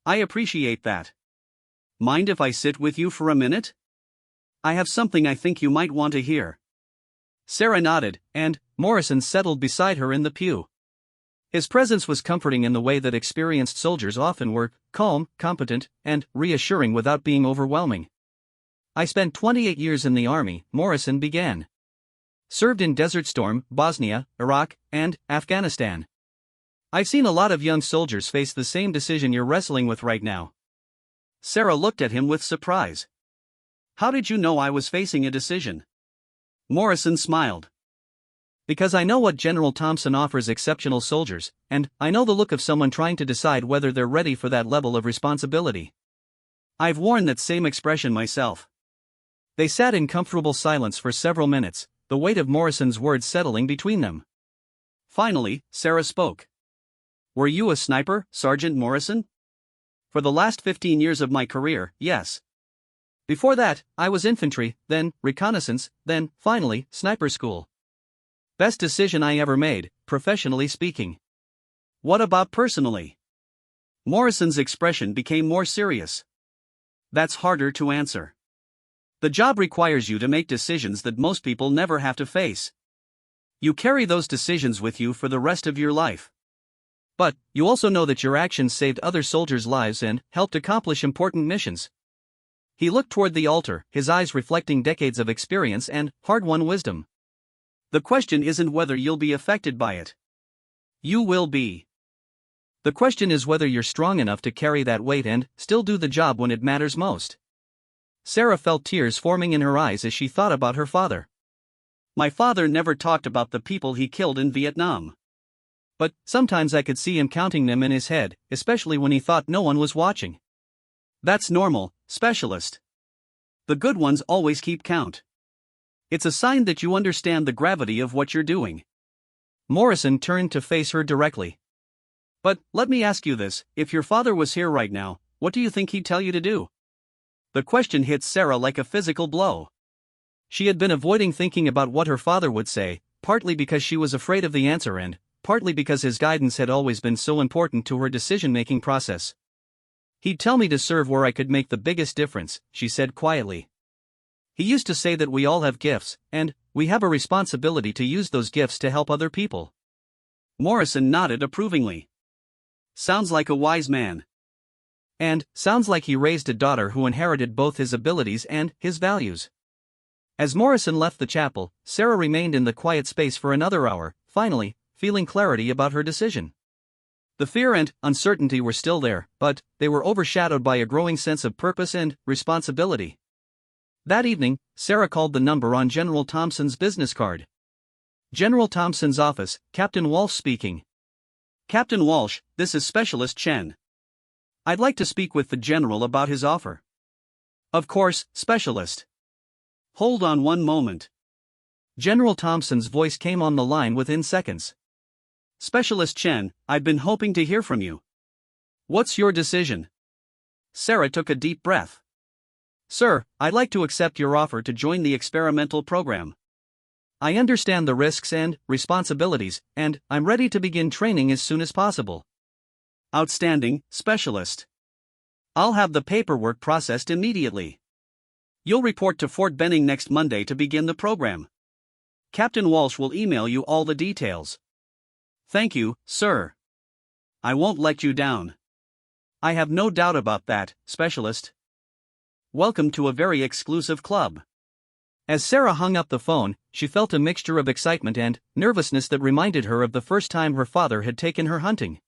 I appreciate that. Mind if I sit with you for a minute? I have something I think you might want to hear." Sarah nodded, and Morrison settled beside her in the pew. His presence was comforting in the way that experienced soldiers often were, calm, competent, and reassuring without being overwhelming. "I spent 28 years in the Army," Morrison began. "Served in Desert Storm, Bosnia, Iraq, and Afghanistan. I've seen a lot of young soldiers face the same decision you're wrestling with right now." Sarah looked at him with surprise. "How did you know I was facing a decision?" Morrison smiled. "Because I know what General Thompson offers exceptional soldiers, and I know the look of someone trying to decide whether they're ready for that level of responsibility. I've worn that same expression myself." They sat in comfortable silence for several minutes, the weight of Morrison's words settling between them. Finally, Sarah spoke. "Were you a sniper, Sergeant Morrison?" "For the last 15 years of my career, yes. Before that, I was infantry, then reconnaissance, then, finally, sniper school. Best decision I ever made, professionally speaking." "What about personally?" Morrison's expression became more serious. "That's harder to answer. The job requires you to make decisions that most people never have to face. You carry those decisions with you for the rest of your life. But you also know that your actions saved other soldiers' lives and helped accomplish important missions." He looked toward the altar, his eyes reflecting decades of experience and hard-won wisdom. "The question isn't whether you'll be affected by it. You will be. The question is whether you're strong enough to carry that weight and still do the job when it matters most." Sarah felt tears forming in her eyes as she thought about her father. "My father never talked about the people he killed in Vietnam. But sometimes I could see him counting them in his head, especially when he thought no one was watching. That's normal, Specialist. The good ones always keep count. It's a sign that you understand the gravity of what you're doing." Morrison turned to face her directly. "But let me ask you this, if your father was here right now, what do you think he'd tell you to do?" The question hit Sarah like a physical blow. She had been avoiding thinking about what her father would say, partly because she was afraid of the answer and partly because his guidance had always been so important to her decision-making process. "He'd tell me to serve where I could make the biggest difference," she said quietly. "He used to say that we all have gifts, and we have a responsibility to use those gifts to help other people." Morrison nodded approvingly. "Sounds like a wise man. And sounds like he raised a daughter who inherited both his abilities and his values." As Morrison left the chapel, Sarah remained in the quiet space for another hour, finally feeling clarity about her decision. The fear and uncertainty were still there, but they were overshadowed by a growing sense of purpose and responsibility. That evening, Sarah called the number on General Thompson's business card. "General Thompson's office, Captain Wolf speaking." Captain Walsh, this is Specialist Chen. I'd like to speak with the General about his offer. Of course, Specialist. Hold on one moment. General Thompson's voice came on the line within seconds. Specialist Chen, I've been hoping to hear from you. What's your decision? Sarah took a deep breath. Sir, I'd like to accept your offer to join the experimental program. I understand the risks and responsibilities, and I'm ready to begin training as soon as possible. Outstanding, Specialist. I'll have the paperwork processed immediately. You'll report to Fort Benning next Monday to begin the program. Captain Walsh will email you all the details. Thank you, sir. I won't let you down. I have no doubt about that, Specialist. Welcome to a very exclusive club. As Sarah hung up the phone, she felt a mixture of excitement and nervousness that reminded her of the first time her father had taken her hunting.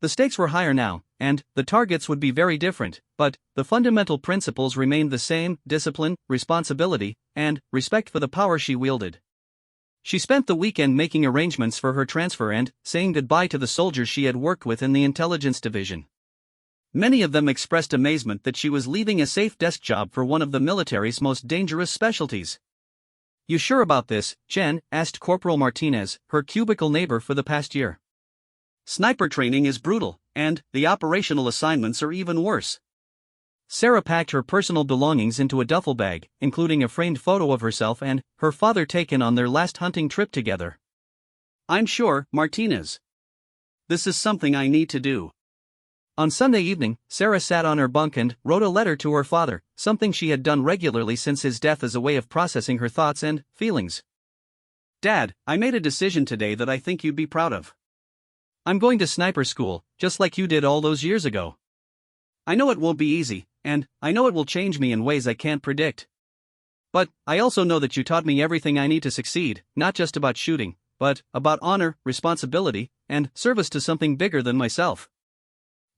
The stakes were higher now, and the targets would be very different, but the fundamental principles remained the same: discipline, responsibility, and respect for the power she wielded. She spent the weekend making arrangements for her transfer and saying goodbye to the soldiers she had worked with in the intelligence division. Many of them expressed amazement that she was leaving a safe desk job for one of the military's most dangerous specialties. You sure about this, Chen? Asked Corporal Martinez, her cubicle neighbor for the past year. Sniper training is brutal, and the operational assignments are even worse. Sarah packed her personal belongings into a duffel bag, including a framed photo of herself and her father taken on their last hunting trip together. I'm sure, Martinez. This is something I need to do. On Sunday evening, Sarah sat on her bunk and wrote a letter to her father, something she had done regularly since his death as a way of processing her thoughts and feelings. Dad, I made a decision today that I think you'd be proud of. I'm going to sniper school, just like you did all those years ago. I know it won't be easy, and I know it will change me in ways I can't predict. But I also know that you taught me everything I need to succeed, not just about shooting, but about honor, responsibility, and service to something bigger than myself.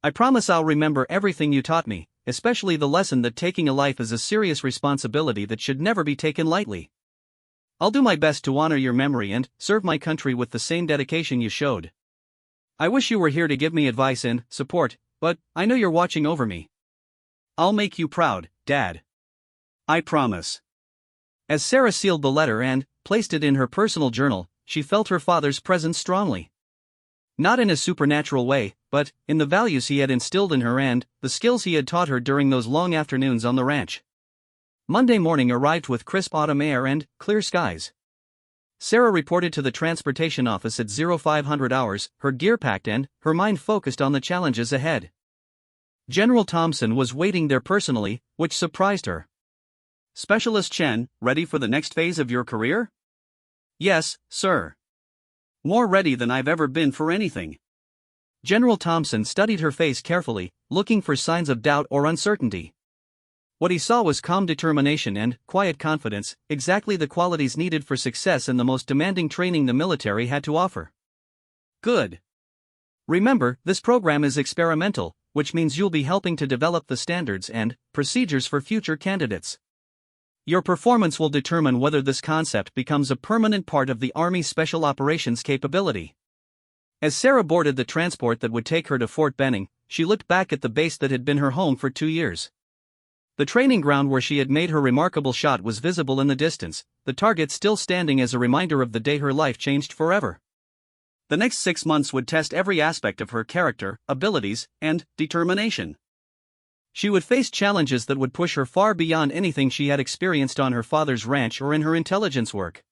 I promise I'll remember everything you taught me, especially the lesson that taking a life is a serious responsibility that should never be taken lightly. I'll do my best to honor your memory and serve my country with the same dedication you showed. I wish you were here to give me advice and support, but I know you're watching over me. I'll make you proud, Dad. I promise. As Sarah sealed the letter and placed it in her personal journal, she felt her father's presence strongly. Not in a supernatural way, but in the values he had instilled in her and the skills he had taught her during those long afternoons on the ranch. Monday morning arrived with crisp autumn air and clear skies. Sarah reported to the transportation office at 0500 hours, her gear packed and her mind focused on the challenges ahead. General Thompson was waiting there personally, which surprised her. Specialist Chen, ready for the next phase of your career? Yes, sir. More ready than I've ever been for anything. General Thompson studied her face carefully, looking for signs of doubt or uncertainty. What he saw was calm determination and quiet confidence, exactly the qualities needed for success in the most demanding training the military had to offer. Good. Remember, this program is experimental, which means you'll be helping to develop the standards and procedures for future candidates. Your performance will determine whether this concept becomes a permanent part of the Army's Special Operations capability. As Sarah boarded the transport that would take her to Fort Benning, she looked back at the base that had been her home for 2 years. The training ground where she had made her remarkable shot was visible in the distance, the target still standing as a reminder of the day her life changed forever. The next 6 months would test every aspect of her character, abilities, and determination. She would face challenges that would push her far beyond anything she had experienced on her father's ranch or in her intelligence work.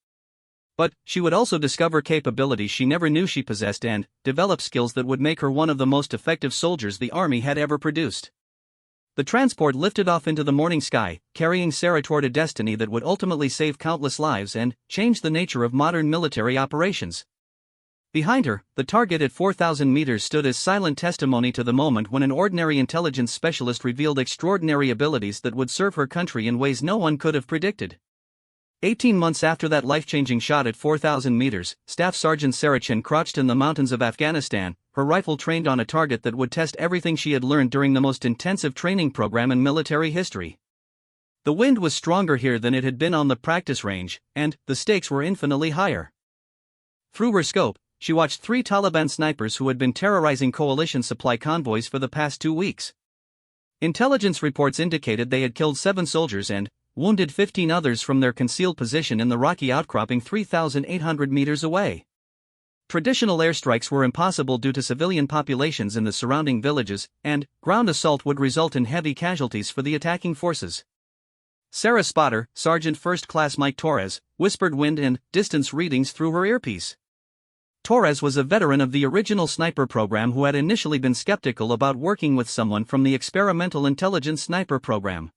But she would also discover capabilities she never knew she possessed and develop skills that would make her one of the most effective soldiers the Army had ever produced. The transport lifted off into the morning sky, carrying Sarah toward a destiny that would ultimately save countless lives and change the nature of modern military operations. Behind her, the target at 4,000 meters stood as silent testimony to the moment when an ordinary intelligence specialist revealed extraordinary abilities that would serve her country in ways no one could have predicted. 18 months after that life-changing shot at 4,000 meters, Staff Sergeant Sarah Chen crouched in the mountains of Afghanistan, her rifle trained on a target that would test everything she had learned during the most intensive training program in military history. The wind was stronger here than it had been on the practice range, and the stakes were infinitely higher. Through her scope, she watched 3 Taliban snipers who had been terrorizing coalition supply convoys for the past 2 weeks. Intelligence reports indicated they had killed 7 soldiers and wounded 15 others from their concealed position in the rocky outcropping 3,800 meters away. Traditional airstrikes were impossible due to civilian populations in the surrounding villages, and ground assault would result in heavy casualties for the attacking forces. Sarah's spotter, Sergeant First Class Mike Torres, whispered wind and distance readings through her earpiece. Torres was a veteran of the original sniper program who had initially been skeptical about working with someone from the experimental intelligence sniper program.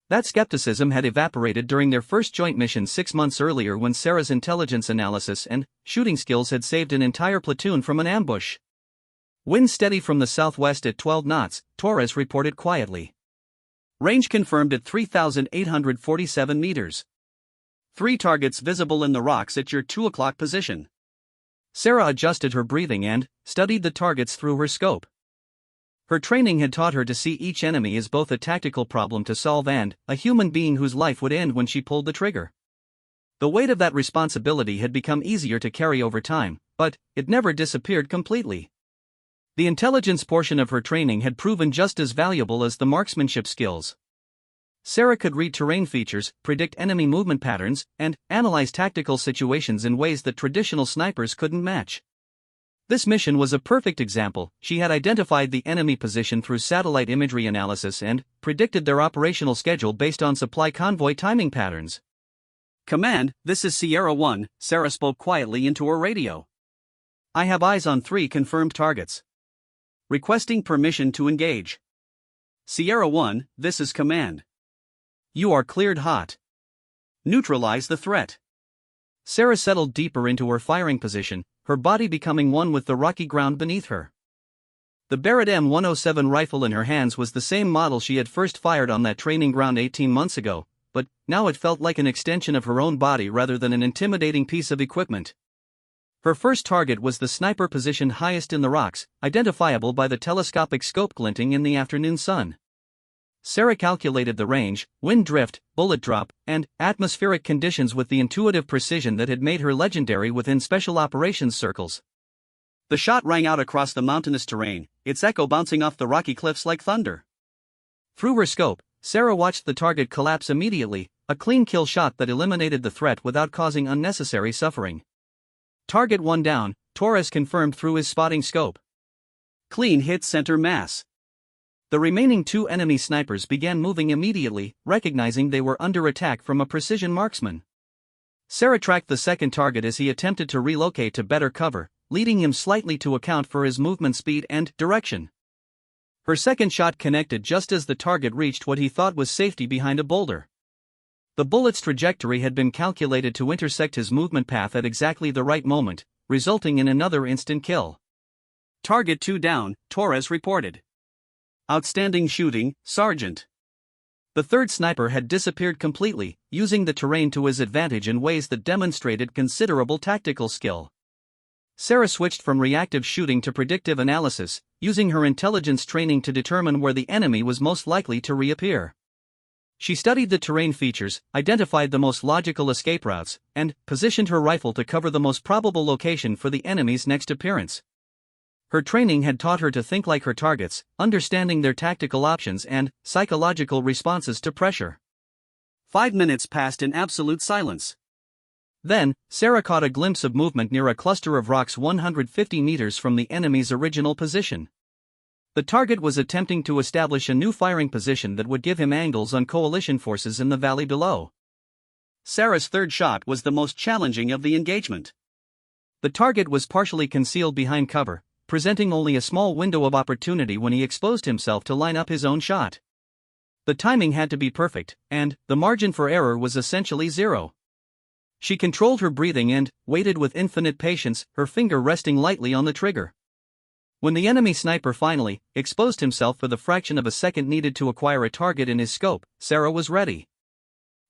That skepticism had evaporated during their first joint mission 6 months earlier when Sarah's intelligence analysis and shooting skills had saved an entire platoon from an ambush. Wind steady from the southwest at 12 knots, Torres reported quietly. Range confirmed at 3,847 meters. 3 targets visible in the rocks at your 2 o'clock position. Sarah adjusted her breathing and studied the targets through her scope. Her training had taught her to see each enemy as both a tactical problem to solve and a human being whose life would end when she pulled the trigger. The weight of that responsibility had become easier to carry over time, but it never disappeared completely. The intelligence portion of her training had proven just as valuable as the marksmanship skills. Sarah could read terrain features, predict enemy movement patterns, and analyze tactical situations in ways that traditional snipers couldn't match. This mission was a perfect example. She had identified the enemy position through satellite imagery analysis and predicted their operational schedule based on supply convoy timing patterns. "Command, this is Sierra 1, Sarah spoke quietly into her radio. "I have eyes on 3 confirmed targets. Requesting permission to engage. Sierra 1, this is Command. You are cleared hot. Neutralize the threat." Sarah settled deeper into her firing position, her body becoming one with the rocky ground beneath her. The Barrett M107 rifle in her hands was the same model she had first fired on that training ground 18 months ago, but now it felt like an extension of her own body rather than an intimidating piece of equipment. Her first target was the sniper position highest in the rocks, identifiable by the telescopic scope glinting in the afternoon sun. Sarah calculated the range, wind drift, bullet drop, and atmospheric conditions with the intuitive precision that had made her legendary within special operations circles. The shot rang out across the mountainous terrain, its echo bouncing off the rocky cliffs like thunder. Through her scope, Sarah watched the target collapse immediately, a clean kill shot that eliminated the threat without causing unnecessary suffering. Target 1 down, Torres confirmed through his spotting scope. Clean hit center mass. The remaining 2 enemy snipers began moving immediately, recognizing they were under attack from a precision marksman. Sarah tracked the second target as he attempted to relocate to better cover, leading him slightly to account for his movement speed and direction. Her second shot connected just as the target reached what he thought was safety behind a boulder. The bullet's trajectory had been calculated to intersect his movement path at exactly the right moment, resulting in another instant kill. Target 2 down, Torres reported. Outstanding shooting, Sergeant. The third sniper had disappeared completely, using the terrain to his advantage in ways that demonstrated considerable tactical skill. Sarah switched from reactive shooting to predictive analysis, using her intelligence training to determine where the enemy was most likely to reappear. She studied the terrain features, identified the most logical escape routes, and positioned her rifle to cover the most probable location for the enemy's next appearance. Her training had taught her to think like her targets, understanding their tactical options and psychological responses to pressure. 5 minutes passed in absolute silence. Then, Sarah caught a glimpse of movement near a cluster of rocks 150 meters from the enemy's original position. The target was attempting to establish a new firing position that would give him angles on coalition forces in the valley below. Sarah's third shot was the most challenging of the engagement. The target was partially concealed behind cover, presenting only a small window of opportunity when he exposed himself to line up his own shot. The timing had to be perfect, and the margin for error was essentially 0. She controlled her breathing and waited with infinite patience, her finger resting lightly on the trigger. When the enemy sniper finally exposed himself for the fraction of a second needed to acquire a target in his scope, Sarah was ready.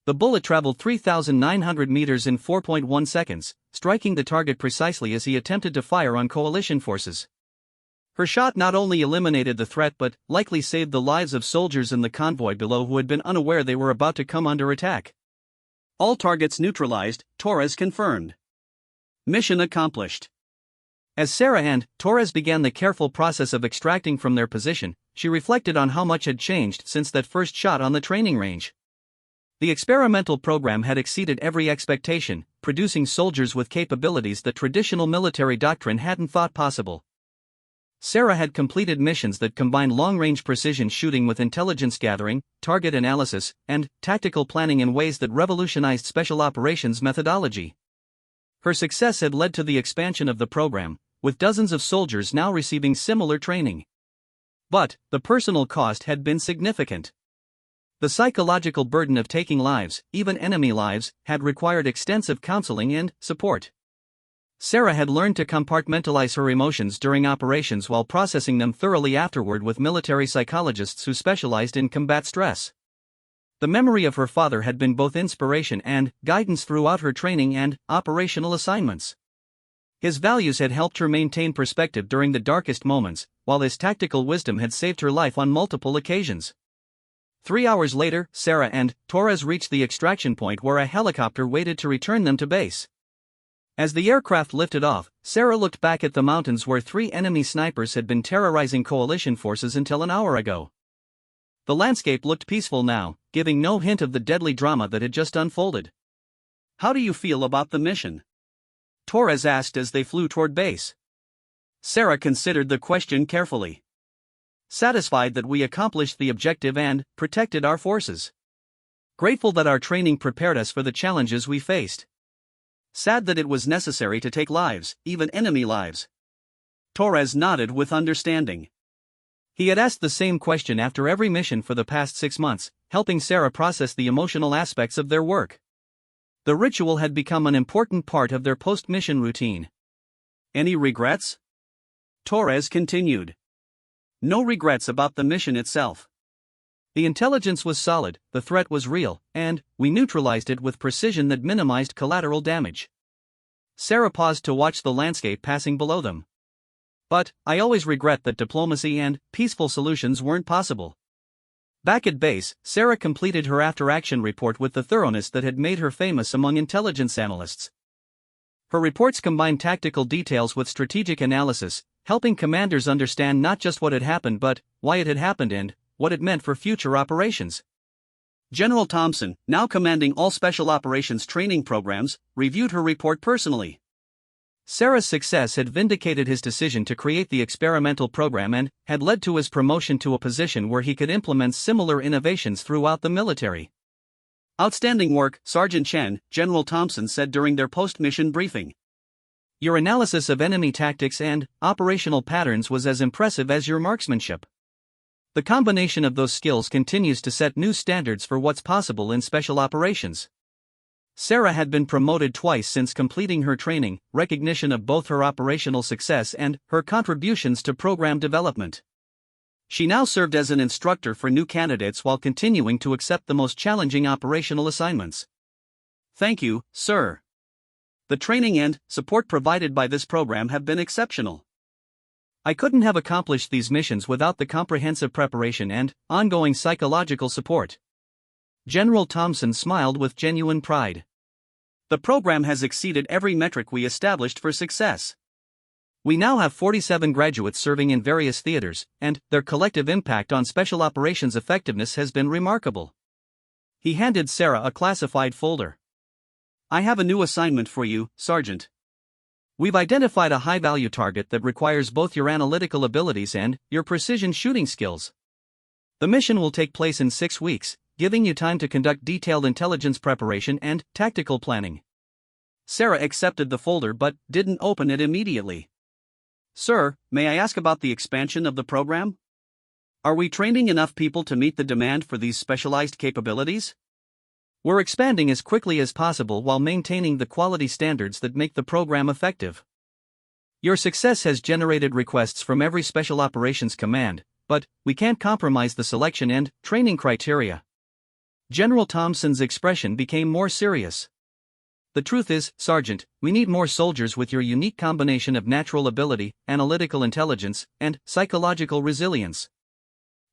The bullet traveled 3,900 meters in 4.1 seconds, striking the target precisely as he attempted to fire on coalition forces. Her shot not only eliminated the threat but likely saved the lives of soldiers in the convoy below who had been unaware they were about to come under attack. All targets neutralized, Torres confirmed. Mission accomplished. As Sarah and Torres began the careful process of extracting from their position, she reflected on how much had changed since that first shot on the training range. The experimental program had exceeded every expectation, producing soldiers with capabilities that traditional military doctrine hadn't thought possible. Sarah had completed missions that combined long-range precision shooting with intelligence gathering, target analysis, and tactical planning in ways that revolutionized special operations methodology. Her success had led to the expansion of the program, with dozens of soldiers now receiving similar training. But the personal cost had been significant. The psychological burden of taking lives, even enemy lives, had required extensive counseling and support. Sarah had learned to compartmentalize her emotions during operations while processing them thoroughly afterward with military psychologists who specialized in combat stress. The memory of her father had been both inspiration and guidance throughout her training and operational assignments. His values had helped her maintain perspective during the darkest moments, while his tactical wisdom had saved her life on multiple occasions. 3 hours later, Sarah and Torres reached the extraction point where a helicopter waited to return them to base. As the aircraft lifted off, Sarah looked back at the mountains where 3 enemy snipers had been terrorizing coalition forces until an hour ago. The landscape looked peaceful now, giving no hint of the deadly drama that had just unfolded. "How do you feel about the mission?" Torres asked as they flew toward base. Sarah considered the question carefully. "Satisfied that we accomplished the objective and protected our forces. Grateful that our training prepared us for the challenges we faced. Sad that it was necessary to take lives, even enemy lives." Torres nodded with understanding. He had asked the same question after every mission for the past 6 months, helping Sarah process the emotional aspects of their work. The ritual had become an important part of their post-mission routine. "Any regrets?" Torres continued. "No regrets about the mission itself. The intelligence was solid, the threat was real, and we neutralized it with precision that minimized collateral damage." Sarah paused to watch the landscape passing below them. "But I always regret that diplomacy and peaceful solutions weren't possible." Back at base, Sarah completed her after-action report with the thoroughness that had made her famous among intelligence analysts. Her reports combined tactical details with strategic analysis, helping commanders understand not just what had happened but why it had happened and what it meant for future operations. General Thompson, now commanding all special operations training programs, reviewed her report personally. Sarah's success had vindicated his decision to create the experimental program and had led to his promotion to a position where he could implement similar innovations throughout the military. "Outstanding work, Sergeant Chen," General Thompson said during their post-mission briefing. "Your analysis of enemy tactics and operational patterns was as impressive as your marksmanship. The combination of those skills continues to set new standards for what's possible in special operations." Sarah had been promoted twice since completing her training, recognition of both her operational success and her contributions to program development. She now served as an instructor for new candidates while continuing to accept the most challenging operational assignments. "Thank you, sir. The training and support provided by this program have been exceptional. I couldn't have accomplished these missions without the comprehensive preparation and ongoing psychological support." General Thompson smiled with genuine pride. "The program has exceeded every metric we established for success. We now have 47 graduates serving in various theaters, and their collective impact on special operations effectiveness has been remarkable." He handed Sarah a classified folder. "I have a new assignment for you, Sergeant. We've identified a high-value target that requires both your analytical abilities and your precision shooting skills. The mission will take place in 6 weeks, giving you time to conduct detailed intelligence preparation and tactical planning." Sarah accepted the folder but didn't open it immediately. "Sir, may I ask about the expansion of the program? Are we training enough people to meet the demand for these specialized capabilities?" "We're expanding as quickly as possible while maintaining the quality standards that make the program effective. Your success has generated requests from every Special Operations Command, but we can't compromise the selection and training criteria." General Thompson's expression became more serious. "The truth is, Sergeant, we need more soldiers with your unique combination of natural ability, analytical intelligence, and psychological resilience.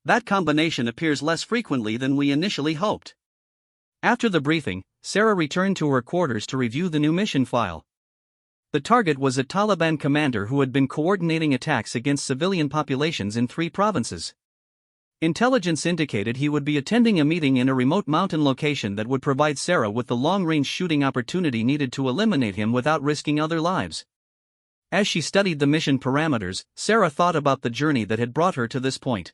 That combination appears less frequently than we initially hoped." After the briefing, Sarah returned to her quarters to review the new mission file. The target was a Taliban commander who had been coordinating attacks against civilian populations in 3 provinces. Intelligence indicated he would be attending a meeting in a remote mountain location that would provide Sarah with the long-range shooting opportunity needed to eliminate him without risking other lives. As she studied the mission parameters, Sarah thought about the journey that had brought her to this point.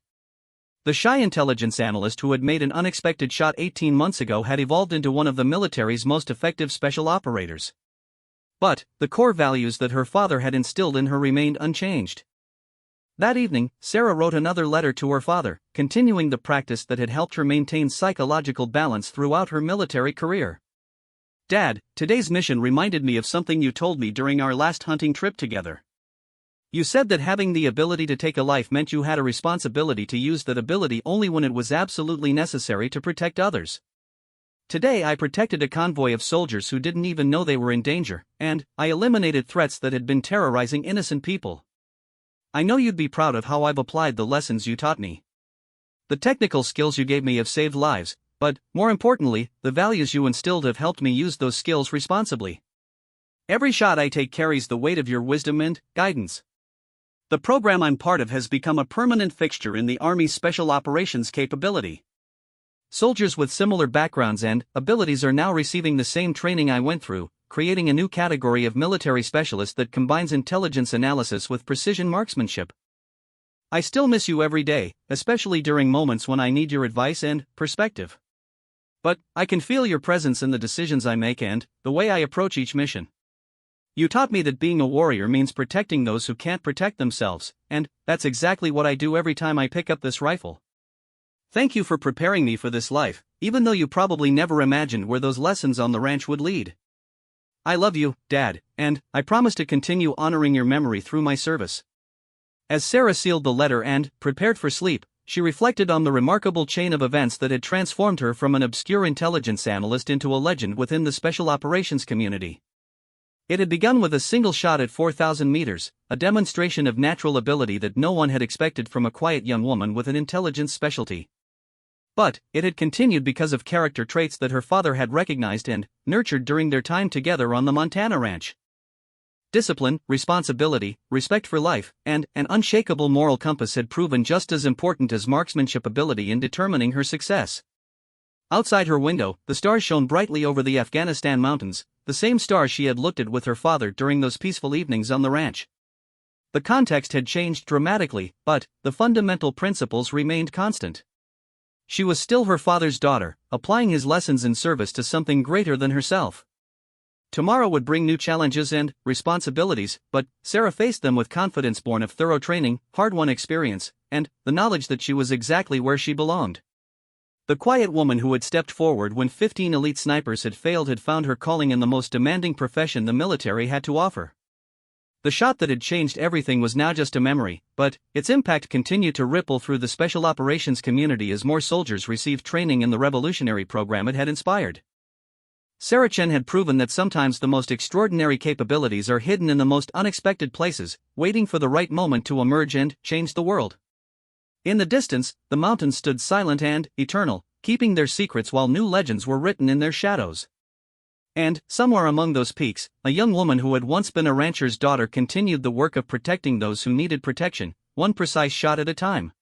The shy intelligence analyst who had made an unexpected shot 18 months ago had evolved into one of the military's most effective special operators. But the core values that her father had instilled in her remained unchanged. That evening, Sarah wrote another letter to her father, continuing the practice that had helped her maintain psychological balance throughout her military career. Dad, today's mission reminded me of something you told me during our last hunting trip together. You said that having the ability to take a life meant you had a responsibility to use that ability only when it was absolutely necessary to protect others. Today I protected a convoy of soldiers who didn't even know they were in danger, and I eliminated threats that had been terrorizing innocent people. I know you'd be proud of how I've applied the lessons you taught me. The technical skills you gave me have saved lives, but, more importantly, the values you instilled have helped me use those skills responsibly. Every shot I take carries the weight of your wisdom and guidance. The program I'm part of has become a permanent fixture in the Army's Special Operations capability. Soldiers with similar backgrounds and abilities are now receiving the same training I went through, creating a new category of military specialist that combines intelligence analysis with precision marksmanship. I still miss you every day, especially during moments when I need your advice and perspective. But I can feel your presence in the decisions I make and the way I approach each mission. You taught me that being a warrior means protecting those who can't protect themselves, and that's exactly what I do every time I pick up this rifle. Thank you for preparing me for this life, even though you probably never imagined where those lessons on the ranch would lead. I love you, Dad, and I promise to continue honoring your memory through my service. As Sarah sealed the letter and prepared for sleep, she reflected on the remarkable chain of events that had transformed her from an obscure intelligence analyst into a legend within the special operations community. It had begun with a single shot at 4,000 meters, a demonstration of natural ability that no one had expected from a quiet young woman with an intelligence specialty. But it had continued because of character traits that her father had recognized and nurtured during their time together on the Montana ranch. Discipline, responsibility, respect for life, and an unshakable moral compass had proven just as important as marksmanship ability in determining her success. Outside her window, the stars shone brightly over the Afghanistan mountains, the same stars she had looked at with her father during those peaceful evenings on the ranch. The context had changed dramatically, but the fundamental principles remained constant. She was still her father's daughter, applying his lessons in service to something greater than herself. Tomorrow would bring new challenges and responsibilities, but Sarah faced them with confidence born of thorough training, hard-won experience, and the knowledge that she was exactly where she belonged. The quiet woman who had stepped forward when 15 elite snipers had failed had found her calling in the most demanding profession the military had to offer. The shot that had changed everything was now just a memory, but its impact continued to ripple through the special operations community as more soldiers received training in the revolutionary program it had inspired. Sarah Chen had proven that sometimes the most extraordinary capabilities are hidden in the most unexpected places, waiting for the right moment to emerge and change the world. In the distance, the mountains stood silent and eternal, keeping their secrets while new legends were written in their shadows. And, somewhere among those peaks, a young woman who had once been a rancher's daughter continued the work of protecting those who needed protection, one precise shot at a time.